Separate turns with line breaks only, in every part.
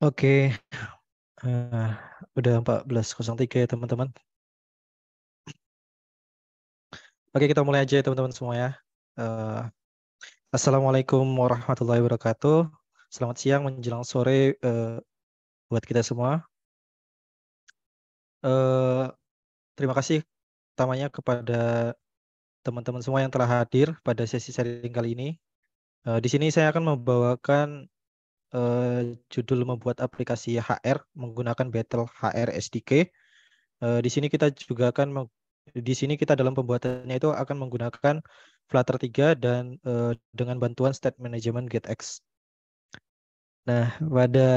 Oke, eh, udah 14.03 ya teman-teman. Oke, kita mulai aja ya teman-teman semua ya. Eh, Assalamualaikum warahmatullahi wabarakatuh. Selamat siang menjelang sore buat kita semua. Eh, Terima kasih utamanya kepada teman-teman semua yang telah hadir pada sesi sharing kali ini. Di sini saya akan membawakan judul membuat aplikasi HR menggunakan Battle HR SDK. Di sini kita juga akan di sini kita dalam pembuatannya itu akan menggunakan Flutter 3 dan dengan bantuan State Management GetX. Nah, pada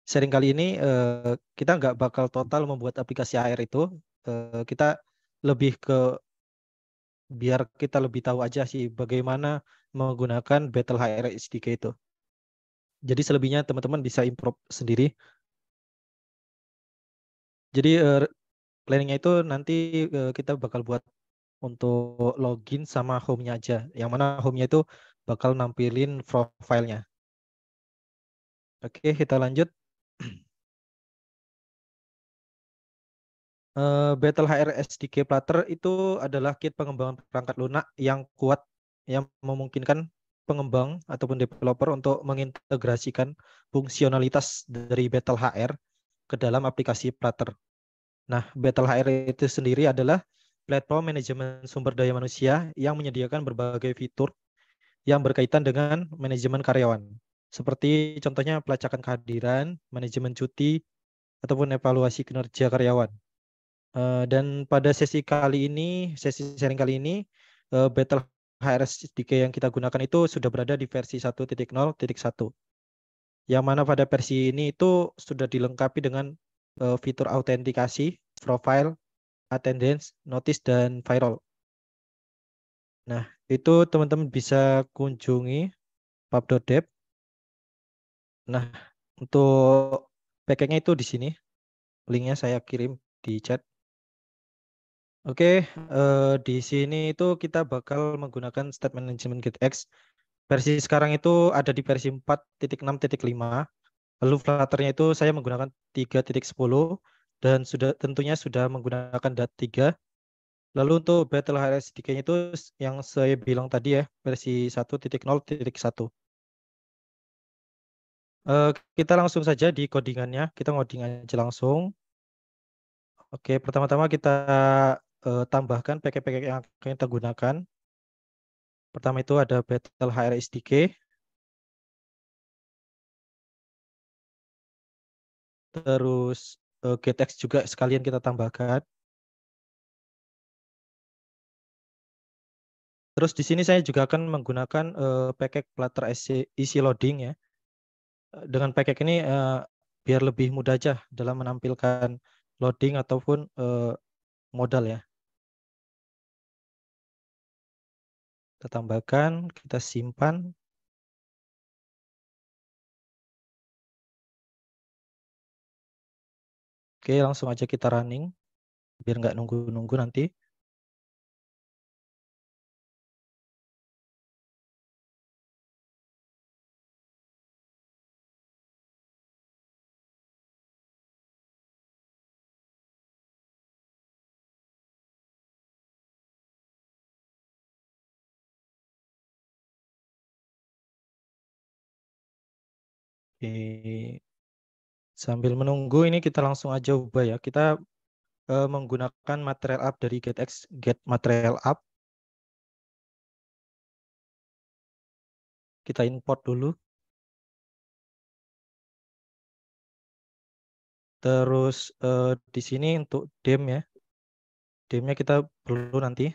sharing kali ini kita nggak bakal total membuat aplikasi HR itu. Kita lebih ke biar kita lebih tahu aja sih bagaimana menggunakan Battle HR SDK itu. Jadi selebihnya teman-teman bisa improve sendiri. Jadi planningnya itu nanti kita bakal buat untuk login sama home-nya aja. Yang mana home-nya itu bakal nampilin profilnya. Oke, kita lanjut. Battle HR SDK Platter itu adalah kit pengembangan perangkat lunak yang kuat yang memungkinkan pengembang ataupun developer untuk mengintegrasikan fungsionalitas dari Battle HR ke dalam aplikasi Platter. Nah, Battle HR itu sendiri adalah platform manajemen sumber daya manusia yang menyediakan berbagai fitur yang berkaitan dengan manajemen karyawan. Seperti contohnya pelacakan kehadiran, manajemen cuti, ataupun evaluasi kinerja karyawan. Dan pada sesi sharing kali ini, Battle HRSDK yang kita gunakan itu sudah berada di versi 1.0.1. Yang mana pada versi ini itu sudah dilengkapi dengan fitur autentikasi, profile, attendance, notice, dan viral. Nah, itu teman-teman bisa kunjungi pub.dev. Nah, untuk packagenya itu di sini. Linknya saya kirim di chat. Oke, di sini itu kita bakal menggunakan State Management GetX. Versi sekarang itu ada di versi 4.6.5. Lalu Flutter-nya itu saya menggunakan 3.10 dan tentunya sudah menggunakan DAT3. Lalu untuk Battle HRSDK-nya itu yang saya bilang tadi ya, versi 1.0.1. Eh, Kita langsung saja di codingannya. Kita ngoding aja langsung. Oke, pertama-tama kita tambahkan package-package yang akan kita gunakan. Pertama itu ada Battle HR SDK, terus GetX juga sekalian kita tambahkan. Terus di sini saya juga akan menggunakan package Flutter Easy Loading ya. Dengan package ini biar lebih mudah aja dalam menampilkan loading ataupun modal ya. Kita tambahkan, kita simpan. Oke, langsung aja kita running biar nggak nunggu-nunggu nanti. Oke. Sambil menunggu ini kita langsung aja ubah ya. Kita menggunakan material up dari GetX, get material up. Kita import dulu. Terus di sini untuk dem ya. Demnya kita perlu nanti.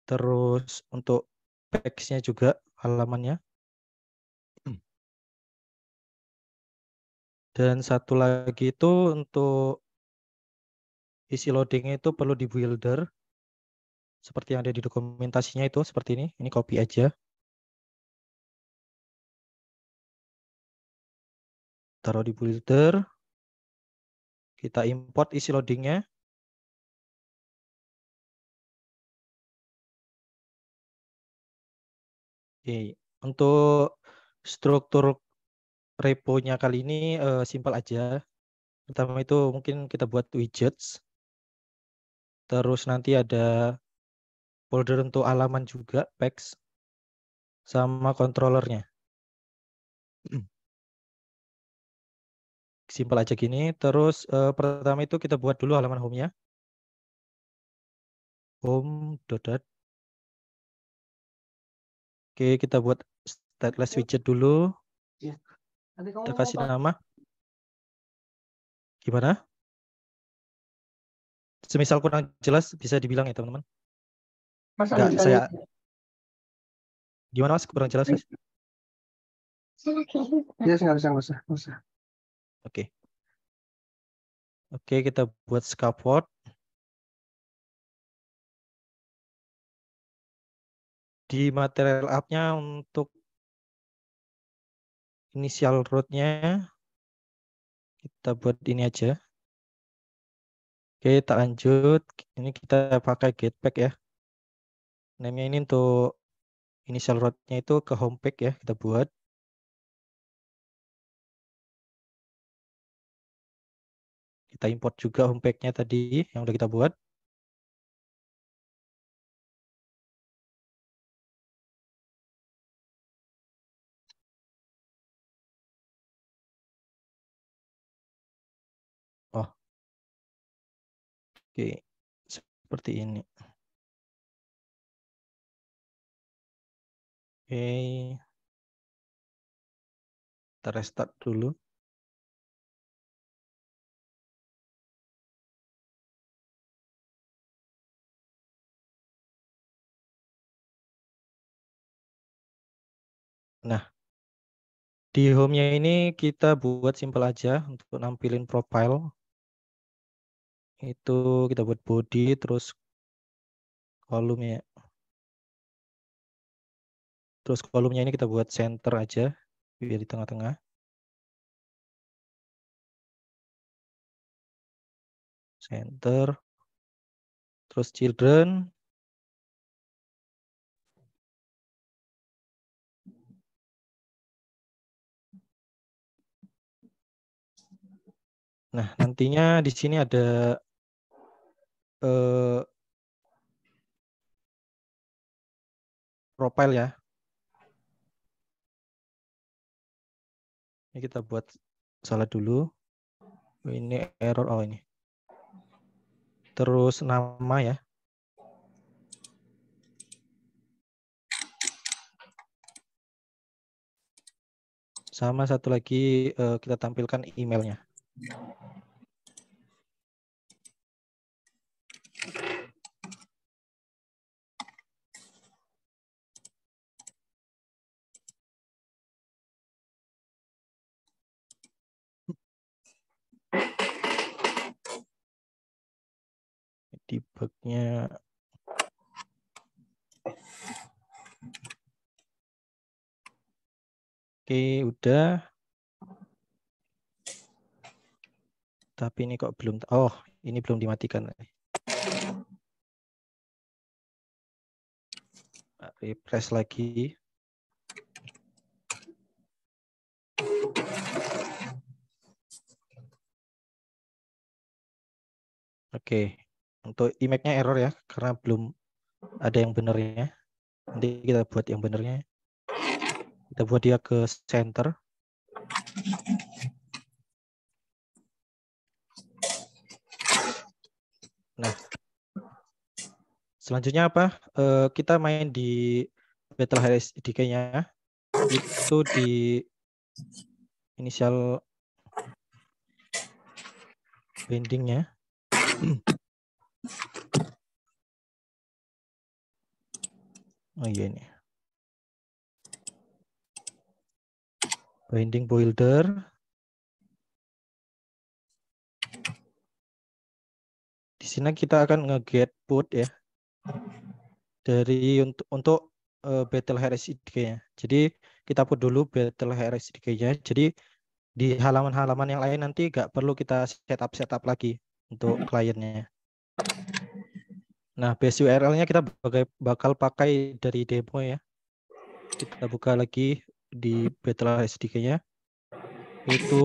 Terus untuk page-nya juga halamannya. Dan satu lagi itu untuk isi loadingnya itu perlu di builder. Seperti yang ada di dokumentasinya itu seperti ini. Ini copy aja. Taruh di builder. Kita import isi loadingnya. Oke. Untuk struktur repo-nya kali ini simpel aja. Pertama itu mungkin kita buat widgets. Terus nanti ada folder untuk halaman juga, packs, sama controllernya. Simpel aja gini. Terus pertama itu kita buat dulu halaman home-nya. Home dot. Oke, kita buat stateless widget dulu. Kita kasih nama. Gimana? Semisal kurang jelas bisa dibilang ya teman-teman.
Mas
Enggak,
lanjut
saya
aja.
gimana Mas kurang jelas Mas?
Ya, nggak usah.
Oke. Oke, kita buat scaffold. Di material app-nya untuk initial root-nya kita buat ini aja. Oke, tak lanjut. Ini kita pakai getpack ya. Name-nya ini untuk initial root-nya itu ke home pack ya, kita buat. Kita import juga home pack-nya tadi yang udah kita buat. Oh, oke. Seperti ini. Oke. Kita restart dulu. Nah, di home-nya ini kita buat simple aja untuk nampilin profile. Itu kita buat body terus kolom ya. Terus kolomnya ini kita buat center aja biar di tengah-tengah. Center. Terus children. Nah, nantinya di sini ada profile ya. Ini kita buat salah dulu. Ini error, oh ini. Terus nama ya. Sama satu lagi kita tampilkan emailnya. Debugnya. Oke, udah. Tapi ini kok belum, oh ini belum dimatikan. Refresh lagi. Oke, untuk image-nya error ya, karena belum ada yang benernya. Nanti kita buat yang benernya. Kita buat dia ke center. Nah, selanjutnya apa? Kita main di Battle HSDK-nya. Itu di inisial bindingnya. Oh iya ini. Binding builder. Di sini kita akan nge-get put ya. Dari untuk Battle HSDK-nya. Jadi kita put dulu Battle HSDK-nya. Jadi di halaman-halaman yang lain nanti nggak perlu kita setup lagi untuk kliennya. Nah, base URL-nya kita bakal pakai dari demo ya. Kita buka lagi di Battle SDK-nya. Itu,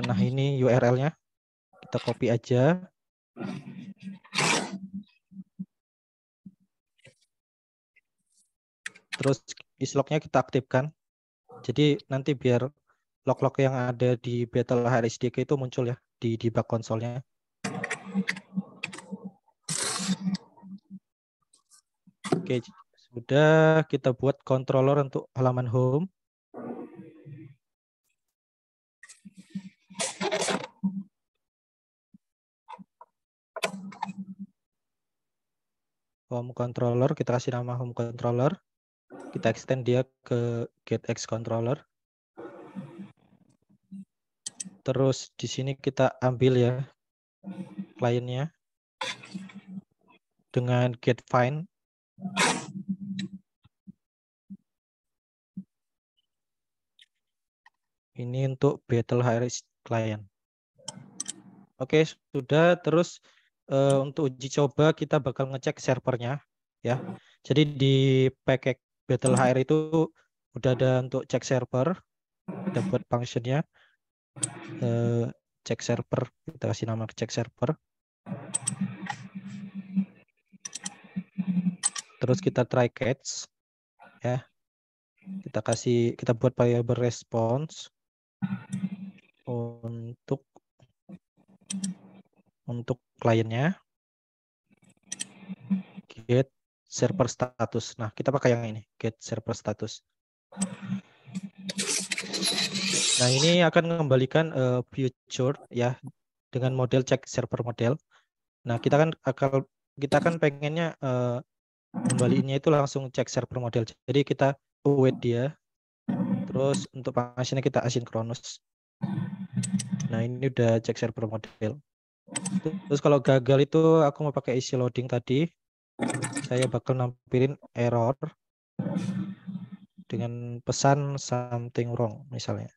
nah ini URL-nya. Kita copy aja. Terus islog-nya kita aktifkan. Jadi nanti biar log-log yang ada di Battle SDK itu muncul ya di debug konsolnya. Oke, sudah kita buat controller untuk halaman home. Home controller, kita kasih nama home controller. Kita extend dia ke getX controller. Terus di sini kita ambil ya kliennya dengan get find. Ini untuk Battle HRS client. Oke, sudah. Terus untuk uji coba kita bakal ngecek servernya ya. Jadi di package Battle HR itu udah ada untuk cek server. Kita buat functionnya cek server. Kita kasih nama cek server. Terus kita try catch ya. Kita buat variable response untuk kliennya get server status. Nah, kita pakai yang ini, get server status. Nah, ini akan mengembalikan future ya dengan model cek server model. Nah, kita kan pengennya kembaliinnya itu langsung cek server model. Jadi kita await dia. Terus untuk functionnya kita asynchronous. Nah, ini udah cek server model. Terus kalau gagal itu aku mau pakai isi loading tadi. Saya bakal nampilin error dengan pesan something wrong misalnya.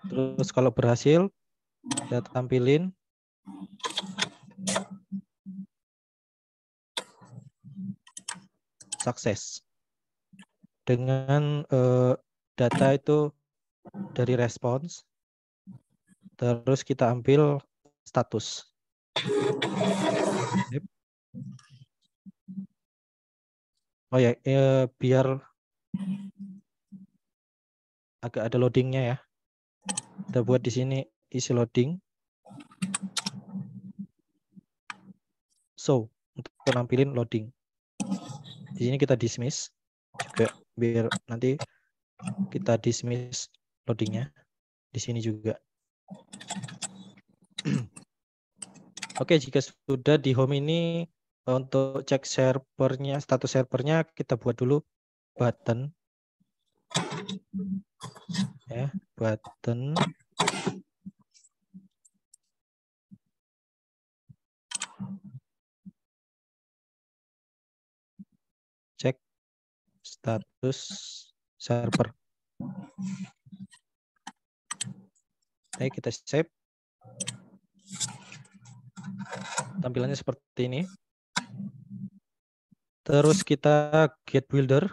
Terus kalau berhasil, kita tampilin sukses. Dengan data itu dari response, terus kita ambil status. Oh ya, biar agak ada loadingnya ya. Kita buat di sini isi loading. So, untuk nampilin loading. Di sini kita dismiss juga biar nanti kita dismiss loadingnya di sini juga. Oke, jika sudah di home ini untuk cek servernya, status servernya kita buat dulu button ya, button cek status server. Oke, kita save. Tampilannya seperti ini. Terus kita get builder.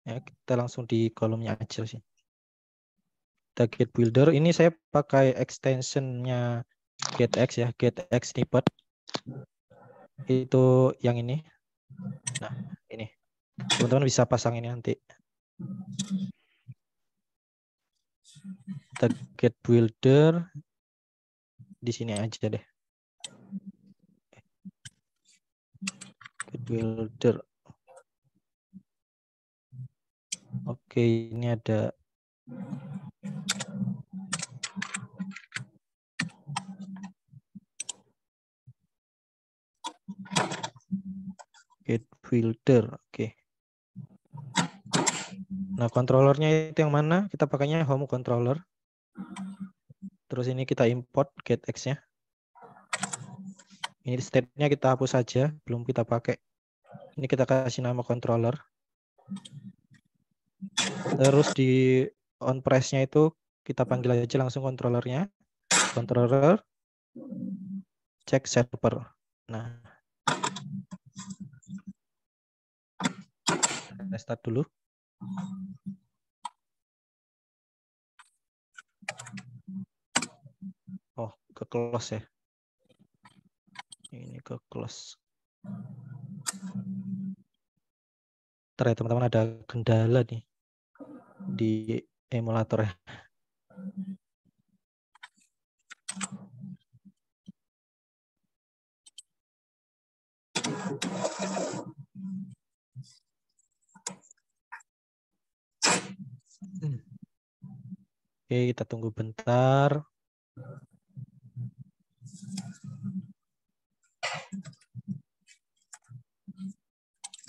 Ya, kita langsung di kolomnya aja sih. Kita get builder. Ini saya pakai extensionnya getX ya, getX snippet. Itu yang ini. Nah, ini. Teman-teman bisa pasang ini nanti. Kita get builder di sini aja deh. Get builder. Oke, ini ada get builder. Oke. Nah, controllernya itu yang mana? Kita pakainya home controller. Terus ini kita import getX-nya. Ini state-nya kita hapus saja, belum kita pakai. Ini kita kasih nama controller. Terus di on press-nya itu kita panggil aja langsung controllernya. Controller cek server. Nah, Restart dulu. Oh, ke close ya. Ini ke close. Ternyata teman-teman ada kendala nih di emulator ya. Oke, kita tunggu bentar.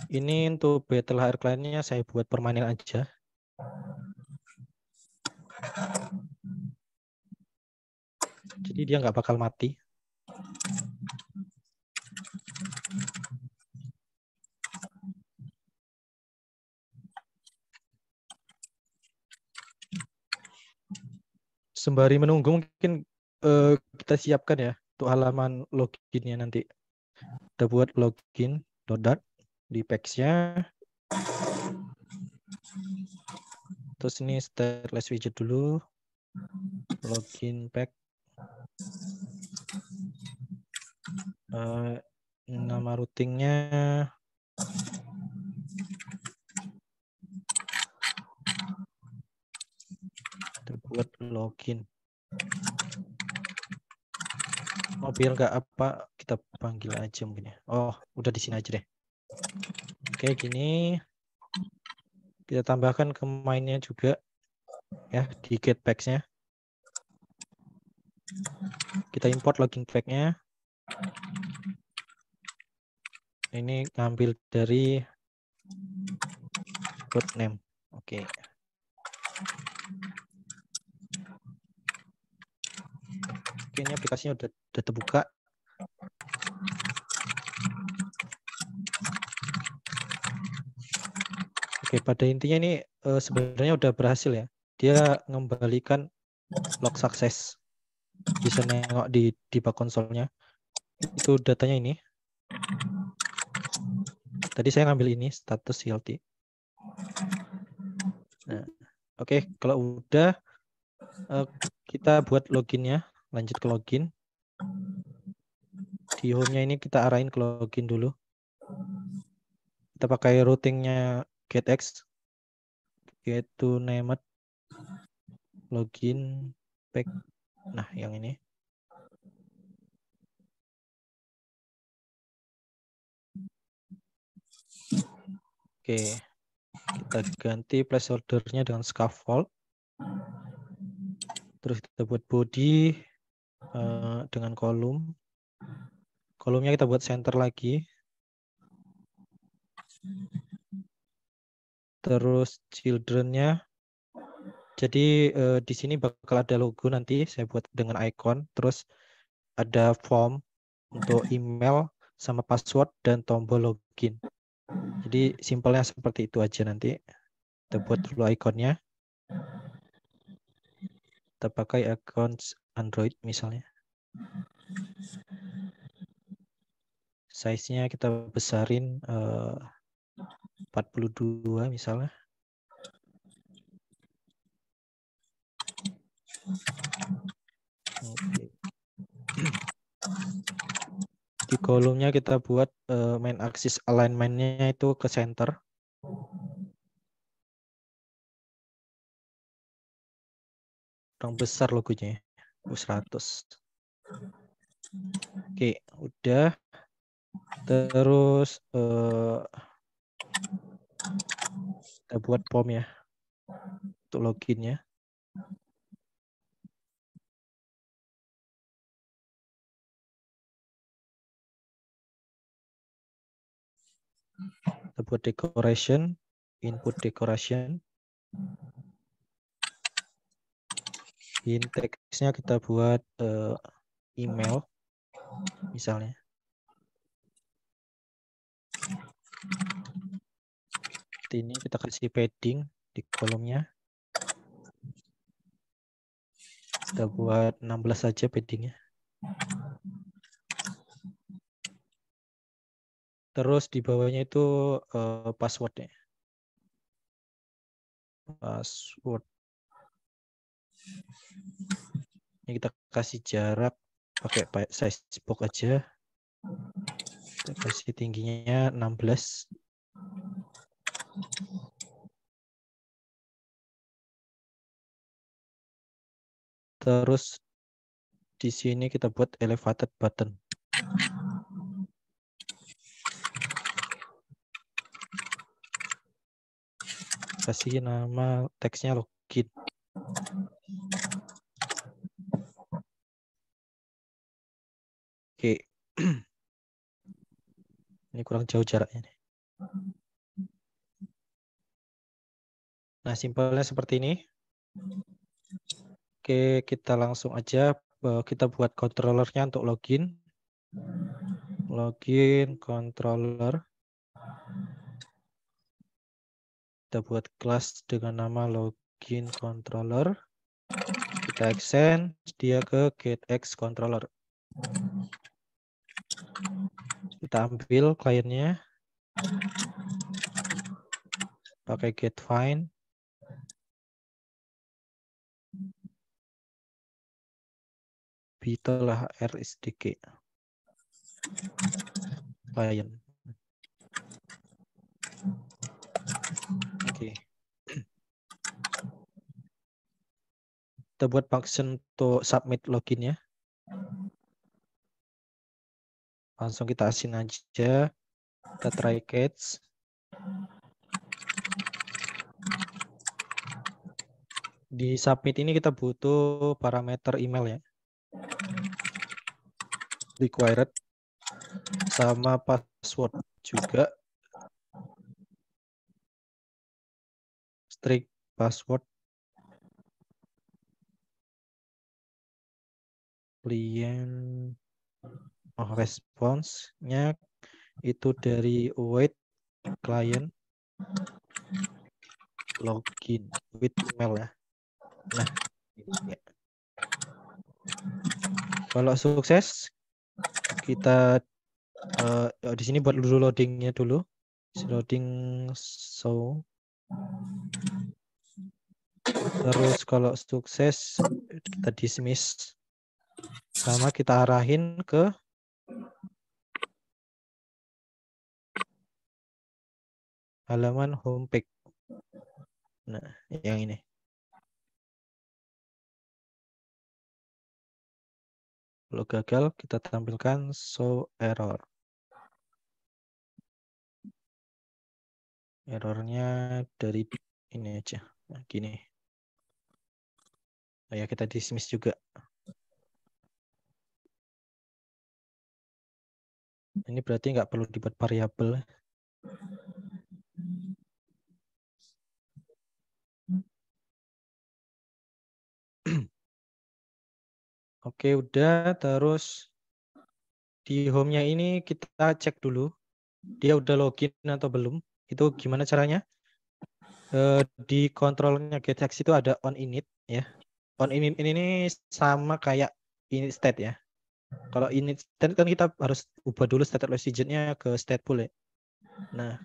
Ini untuk battle hire client-nya saya buat permanen aja. Jadi dia nggak bakal mati. Sembari menunggu mungkin kita siapkan ya untuk halaman loginnya nanti. Kita buat login dot di packs-nya. Terus ini stateless widget dulu. Login pack. Nama routingnya kita buat login. Oh, biar nggak apa kita panggil aja mungkin ya. Oh, udah di sini aja deh. Oke, gini kita tambahkan ke mainnya juga ya di get packs-nya. Kita import login pack-nya. Ini ngambil dari code name. Oke. Oke, ini aplikasinya udah terbuka. Oke, pada intinya ini sebenarnya udah berhasil ya. Dia mengembalikan log sukses. Bisa nengok di bak konsolnya. Itu datanya ini. Tadi saya ngambil ini status healthy. Nah, oke, kalau udah kita buat loginnya. Lanjut ke login. Di home-nya ini kita arahin ke login dulu. Kita pakai routingnya getx, get to named login pack. Nah, yang ini. Oke, kita ganti placeholder-nya dengan scaffold. Terus kita buat body dengan kolom. Kolomnya kita buat center lagi. Terus children-nya. Jadi di sini bakal ada logo nanti saya buat dengan icon. Terus ada form untuk email sama password dan tombol login. Jadi simpelnya seperti itu aja nanti. Kita buat dulu ikonnya. Kita pakai akun Android misalnya. Size-nya kita besarin 42 misalnya. Oke. Di kolomnya kita buat main axis alignment-nya itu ke center. Kurang besar logonya. 100. Oke, udah. Terus kita buat form ya untuk loginnya. Kita buat decoration, input decoration. In text-nya kita buat email misalnya. Ini kita kasih padding di kolomnya. Kita buat 16 saja paddingnya. Terus di bawahnya itu passwordnya. password. Ini kita kasih jarak pakai size box aja. Kita kasih tingginya 16. Terus di sini kita buat elevated button. Kasih nama teksnya login. Oke. Ini kurang jauh jaraknya. Nah, simpelnya seperti ini. Oke, kita langsung aja kita buat controllernya untuk login. Login controller. Kita buat kelas dengan nama login controller. Kita extend dia ke getX controller. Kita ambil kliennya. Pakai getFind. Bitolah RSDK. Client. Oke. Kita buat function untuk submit loginnya. Langsung kita asin aja. Kita try catch. Di submit ini kita butuh parameter email ya. Required. Sama password juga. String password. Client. Oh, response-nya itu dari await client login with email ya. Nah, ini. Kalau sukses kita di sini buat dulu loadingnya dulu. Loading show. Terus kalau sukses kita dismiss. Sama kita arahin ke halaman homepage. Nah, yang ini. Kalau gagal, kita tampilkan show error. Errornya dari ini aja. Nah, gini. Nah, ya kita dismiss juga. Ini berarti nggak perlu dibuat variabel. Oke, udah. Terus di home-nya ini kita cek dulu. Dia udah login atau belum. Itu gimana caranya? Di kontrolnya getX itu ada on init ya. On init ini sama kayak init state ya. Kalau init state kan kita harus ubah dulu state logic-nya ke stateful ya. Nah,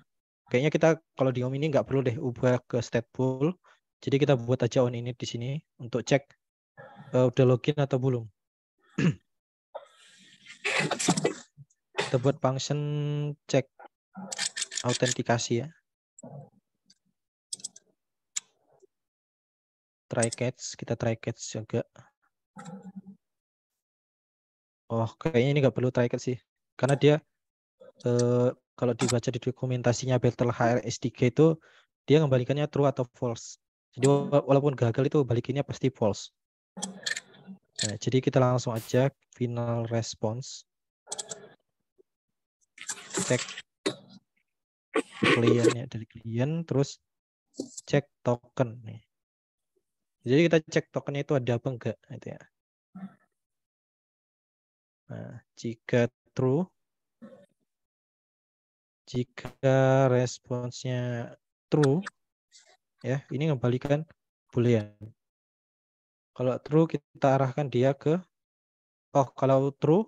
kayaknya kita kalau di home ini nggak perlu deh ubah ke stateful. Jadi kita buat aja on init di sini untuk cek udah login atau belum. Kita buat function cek autentikasi ya. Try catch, kita try catch juga. Oh, kayaknya ini nggak perlu try catch sih. Karena dia kalau dibaca di dokumentasinya Battle HRSDK itu dia kembalikannya true atau false. Jadi walaupun gagal itu balikinnya pasti false. Nah, jadi kita langsung aja final response. Cek kliennya dari klien, terus cek token nih. Jadi kita cek tokennya itu ada apa enggak itu ya. Nah, jika true, jika responsnya true, ya ini kembalikan boolean. Kalau true kita arahkan dia ke, kalau true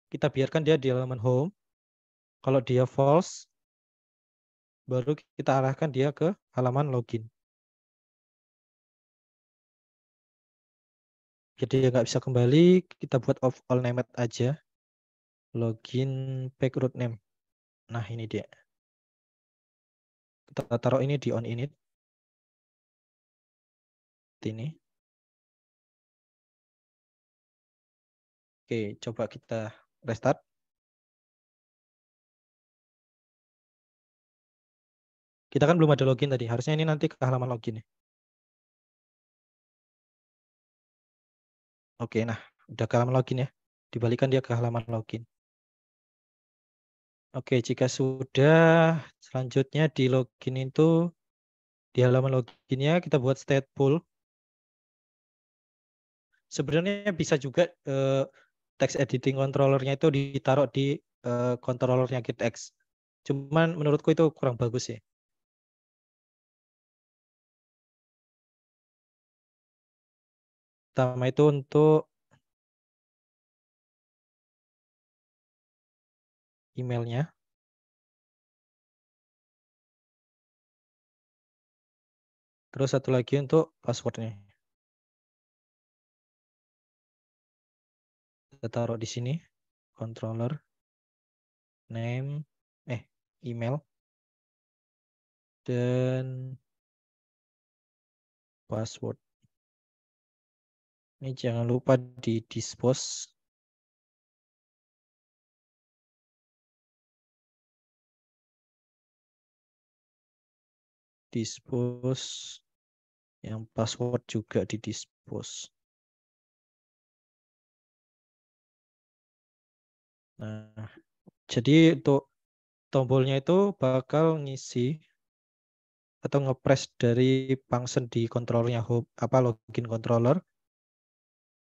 kita biarkan dia di halaman home. Kalau dia false, baru kita arahkan dia ke halaman login. Jadi dia nggak bisa kembali, kita buat off all named aja. Login back root name. Nah, ini dia. Kita taruh ini di on init. Ini. Oke, coba kita restart. Kita kan belum ada login tadi. Harusnya ini nanti ke halaman login. Oke, nah udah ke halaman login ya. Dibalikan dia ke halaman login. Oke, jika sudah, selanjutnya di login itu di halaman loginnya kita buat stateful. Sebenarnya bisa juga text editing controllernya itu ditaruh di controllernya GitX. Cuman menurutku itu kurang bagus sih. Pertama itu untuk emailnya. Terus satu lagi untuk passwordnya. Kita taruh di sini. Controller. Name. Email. Dan password. Ini jangan lupa di dispose. Dispose. Yang password juga di dispose. Nah, jadi untuk tombolnya itu bakal ngisi atau ngepress dari function di controllernya home apa login controller.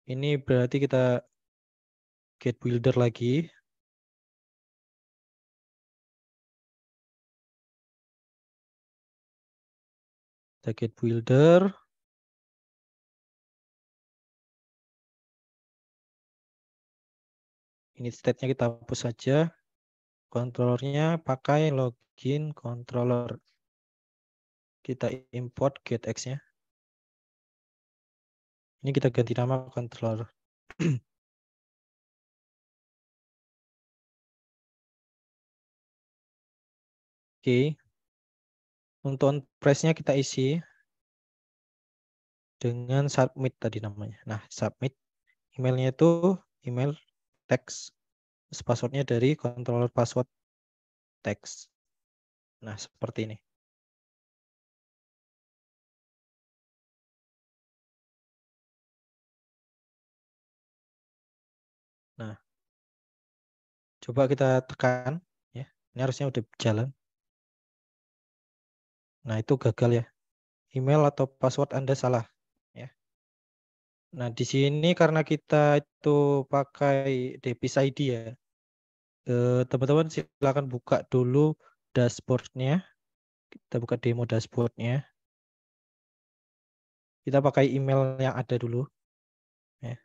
Ini berarti kita get builder lagi. Kita get builder. Ini state-nya kita hapus saja. Controllernya pakai login controller. Kita import getX-nya. Ini kita ganti nama controller. Oke. Untuk press-nya kita isi dengan submit tadi namanya. Nah, submit emailnya itu email text. Passwordnya dari controller password text. Nah, seperti ini. Nah, coba kita tekan ya. Ini harusnya udah jalan. Nah, itu gagal ya. Email atau password Anda salah ya. Nah, di sini karena kita itu pakai Depis ID ya. Teman-teman silakan buka dulu dashboardnya. Kita buka demo dashboardnya. Kita pakai email yang ada dulu. Ya.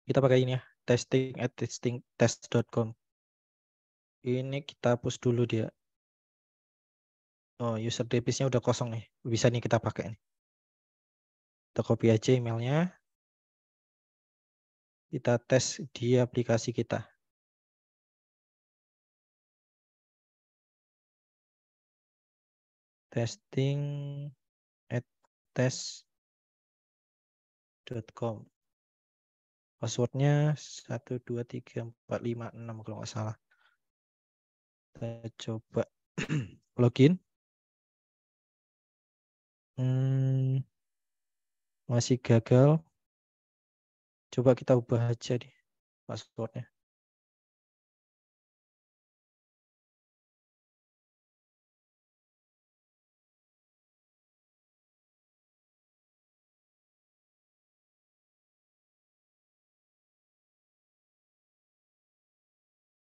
Kita pakai ini ya, testing@testingtest.com. Ini kita hapus dulu dia. Oh, user depisnya udah kosong nih. Bisa nih kita pakai nih. Kita copy aja emailnya. Kita tes di aplikasi kita. Testing@test.com. Passwordnya 123456 kalau nggak salah. Kita coba login. Masih gagal. Coba kita ubah aja nih passwordnya.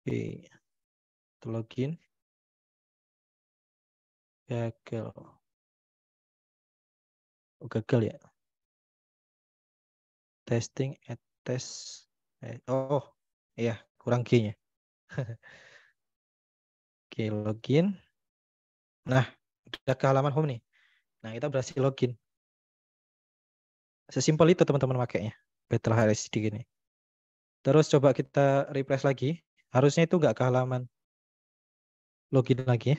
Oke, kita login. Gagal. Oh, gagal ya. Testing@test. Oh, iya, kurang G-nya. Oke, login. Nah, udah ke halaman home nih. Nah, kita berhasil login. Sesimpel itu teman-teman makainya. Battle HRSD gini. Terus coba kita refresh lagi. Harusnya itu nggak ke halaman login lagi ya.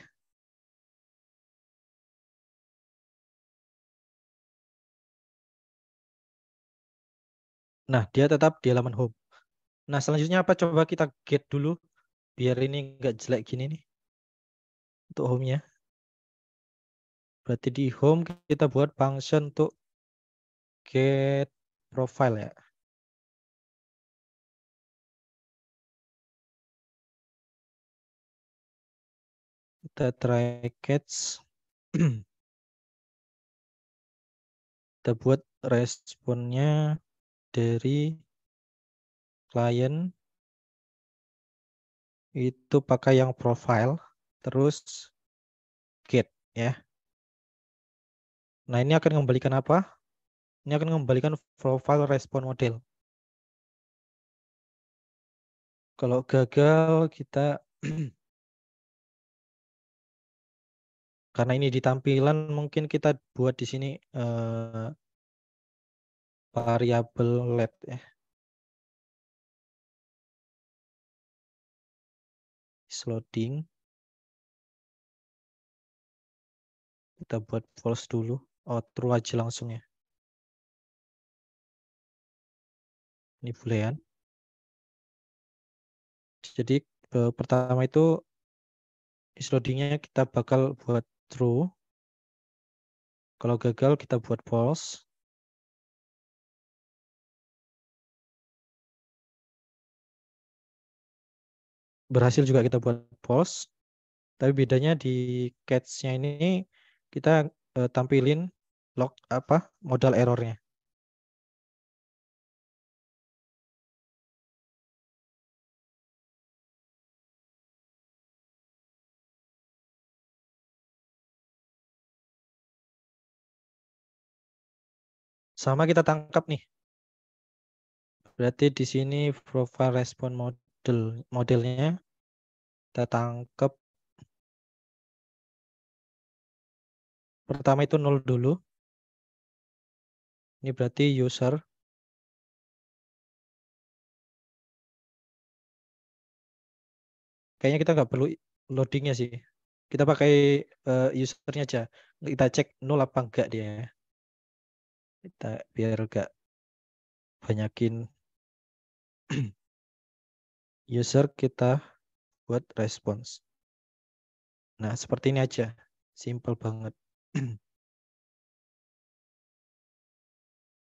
Nah, dia tetap di halaman home. Nah, selanjutnya apa? Coba kita get dulu. Biar ini nggak jelek gini nih. Untuk home-nya. Berarti di home kita buat function untuk get profile ya. Kita try catch. Kita buat responnya dari client itu pakai yang profile terus get ya. Nah, ini akan mengembalikan apa? Ini akan mengembalikan profile respon model. Kalau gagal kita karena ini di tampilan mungkin kita buat di sini variabel let ya. Loading. Kita buat false dulu. Oh, true aja langsung ya. Ini boolean. Jadi pertama itu is loadingnya kita bakal buat true. Kalau gagal kita buat false. Berhasil juga kita buat false. Tapi bedanya di catch-nya ini kita tampilin log apa modal errornya. Sama kita tangkap nih. Berarti di sini profile respon modelnya kita tangkap. Pertama itu 0 dulu. Ini berarti user. Kayaknya kita nggak perlu loadingnya sih. Kita pakai usernya aja. Kita cek 0 apa enggak dia. Kita biar enggak banyakin user kita buat response. Nah, seperti ini aja. Simple banget.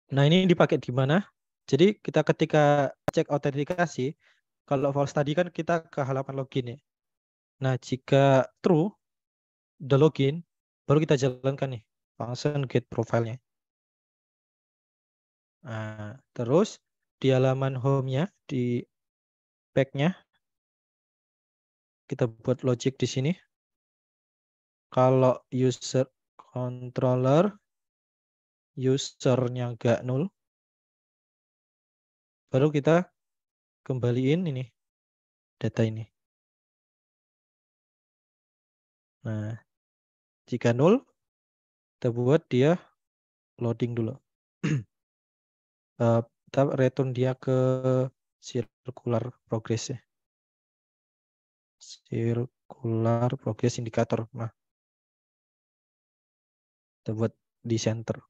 Nah, ini dipakai di mana? Jadi kita ketika cek autentikasi, kalau false tadi kan kita ke halaman login ya. Nah, jika true, udah login, baru kita jalankan nih function get profile-nya. Nah, terus di halaman home-nya, di back-nya, kita buat logic di sini. Kalau user controller, usernya nggak null, baru kita kembaliin ini data ini. Nah, jika null, kita buat dia loading dulu. Kita return dia ke circular progress ya. Circular progress indicator. Nah, kita buat di center.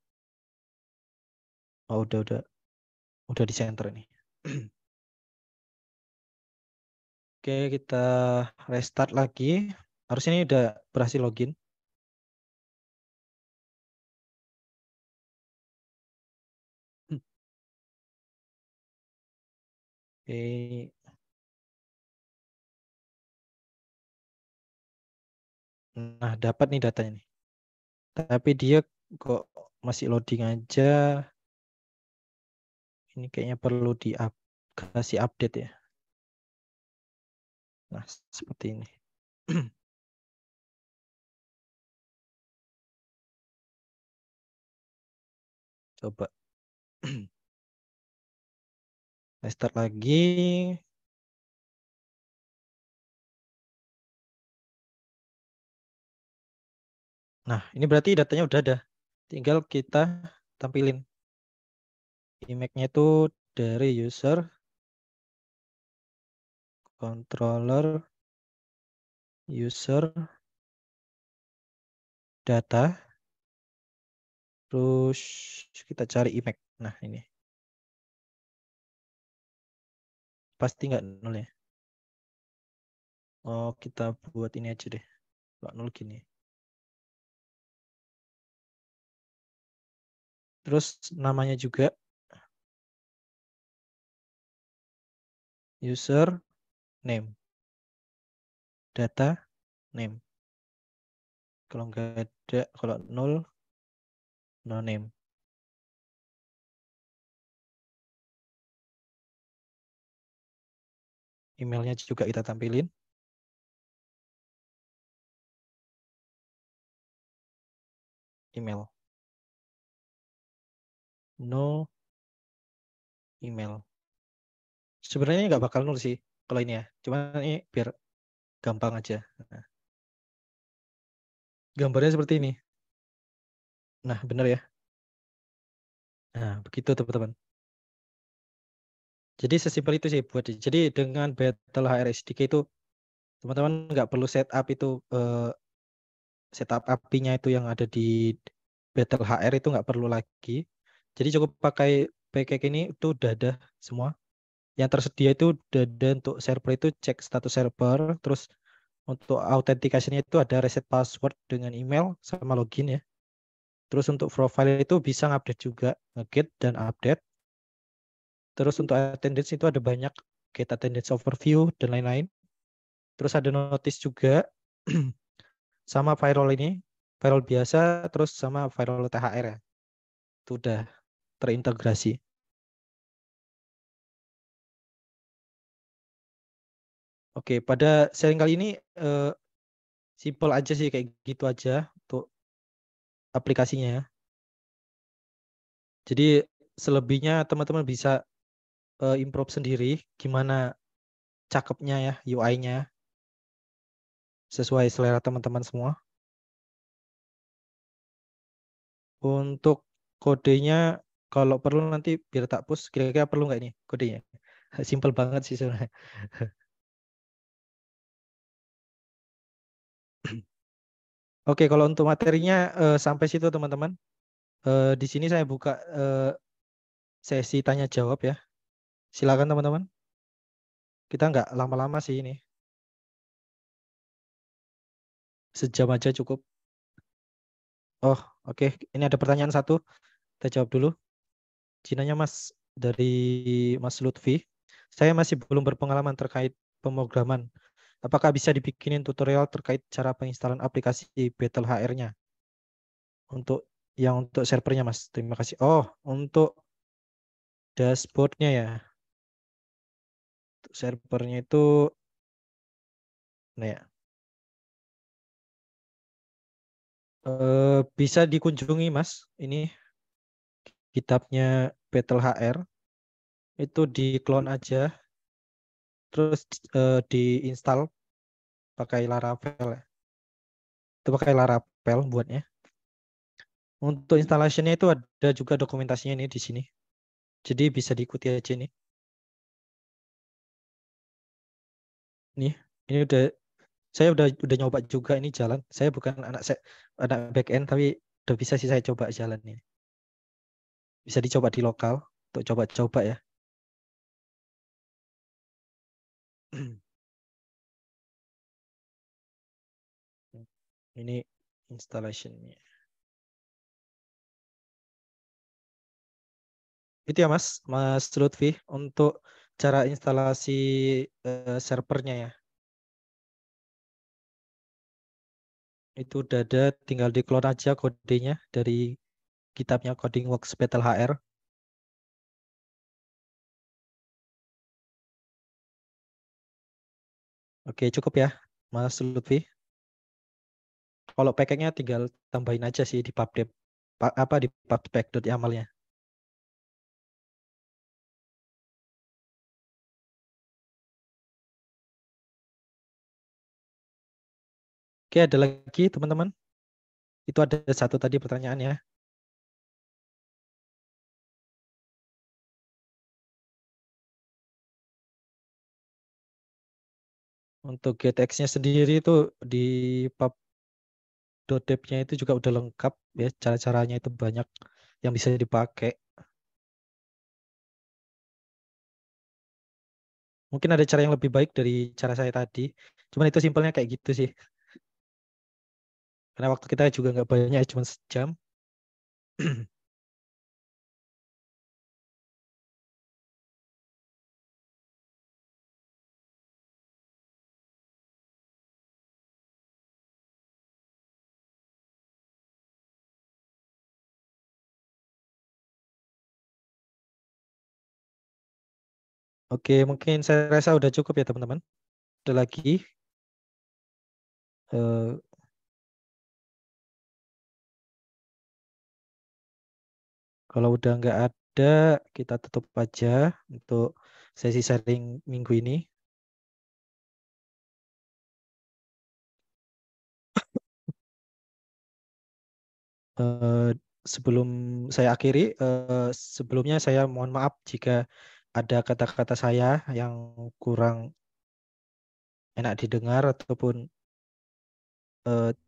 Oh, udah di center ini. Oke, kita restart lagi. Harusnya ini udah berhasil login. Oke. Nah, dapat nih datanya nih. Tapi dia kok masih loading aja. Ini kayaknya perlu kasih update ya. Nah, seperti ini. Coba. Restart lagi. Nah, ini berarti datanya udah ada. Tinggal kita tampilin. Image-nya itu dari user, controller, user, data, terus kita cari image. Nah, ini. Pasti nggak nol ya? Oh, kita buat ini aja deh. Nggak nol gini. Terus namanya juga user name, data name. Kalau nggak ada, kalau nol, no name. Emailnya juga kita tampilin. Email. No email. Sebenarnya nggak bakal nol sih kalau ini ya. Cuma ini biar gampang aja. Nah, gambarnya seperti ini. Nah, benar ya. Nah, begitu teman-teman. Jadi sesimpel itu sih buat. Jadi dengan Battle HR SDK itu teman-teman nggak perlu setup itu setup API-nya itu yang ada di Battle HR itu nggak perlu lagi. Jadi cukup pakai package ini itu udah ada semua. Yang tersedia itu udah ada untuk server itu cek status server, terus untuk authentication-nya itu ada reset password dengan email sama login ya. Terus untuk profile itu bisa ngupdate juga, nge-get dan update. Terus untuk attendance itu ada banyak, get attendance overview dan lain-lain. Terus ada notice juga sama viral ini, viral biasa, terus sama viral THR ya. Itu udah terintegrasi. Oke, pada sharing kali ini simple aja sih kayak gitu aja untuk aplikasinya ya. Jadi selebihnya teman-teman bisa improve sendiri gimana cakepnya ya UI-nya sesuai selera teman-teman semua. Untuk kodenya kalau perlu nanti biar tak push kira-kira perlu nggak ini kodenya? Simple banget sih sebenarnya. Oke, kalau untuk materinya sampai situ teman-teman. Di sini saya buka sesi tanya jawab ya. Silakan teman-teman. Kita nggak lama-lama sih ini. Sejam aja cukup. Oh, oke. Ini ada pertanyaan satu. Kita jawab dulu. Cinanya Mas dari Mas Lutfi. Saya masih belum berpengalaman terkait pemrograman. Apakah bisa dibikinin tutorial terkait cara penginstalan aplikasi Battle HR-nya untuk yang untuk servernya Mas? Terima kasih. Oh, untuk dashboardnya ya. Untuk servernya itu, nah ya, bisa dikunjungi Mas. Ini kitabnya Battle HR. Itu di clone aja, terus diinstal pakai Laravel ya. Itu pakai Laravel buatnya. Untuk installation-nya itu ada juga dokumentasinya ini di sini. Jadi bisa diikuti aja nih. Nih, ini saya udah nyoba juga ini jalan. Saya bukan anak back end tapi udah bisa sih saya coba jalan ini. Bisa dicoba di lokal untuk coba-coba ya. Ini installation-nya. Itu ya Mas Lutfi untuk cara instalasi servernya ya. Itu udah ada, tinggal di clone aja kodenya dari kitabnya Coding Works Battle HR. Oke, cukup ya Mas Lutfi. Kalau packagenya tinggal tambahin aja sih di pubdev apa di pubspec.yamalnya. Oke, ada lagi teman-teman. Itu ada satu tadi pertanyaannya. Untuk GTX-nya sendiri itu di pub.deb-nya itu juga udah lengkap ya, cara-caranya itu banyak yang bisa dipakai. Mungkin ada cara yang lebih baik dari cara saya tadi. Cuman itu simpelnya kayak gitu sih. Karena waktu kita juga nggak banyak, cuma sejam. Oke, mungkin saya rasa udah cukup ya teman-teman. Ada lagi. Eh, Kalau udah nggak ada, kita tutup aja untuk sesi sharing minggu ini. Eh, Sebelum saya akhiri, sebelumnya saya mohon maaf jika ada kata-kata saya yang kurang enak didengar ataupun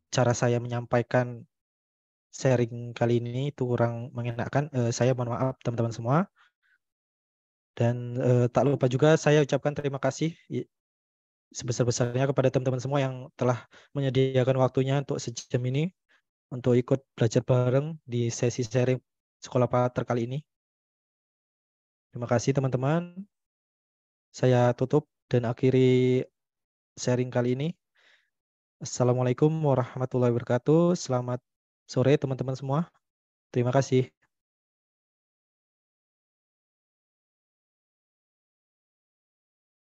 cara saya menyampaikan sharing kali ini itu kurang mengenakan. Saya mohon maaf teman-teman semua. Dan tak lupa juga saya ucapkan terima kasih sebesar-besarnya kepada teman-teman semua yang telah menyediakan waktunya untuk sejam ini untuk ikut belajar bareng di sesi sharing sekolah pater kali ini. Terima kasih teman-teman. Saya tutup dan akhiri sharing kali ini. Assalamualaikum warahmatullahi wabarakatuh. Selamat sore teman-teman semua. Terima kasih.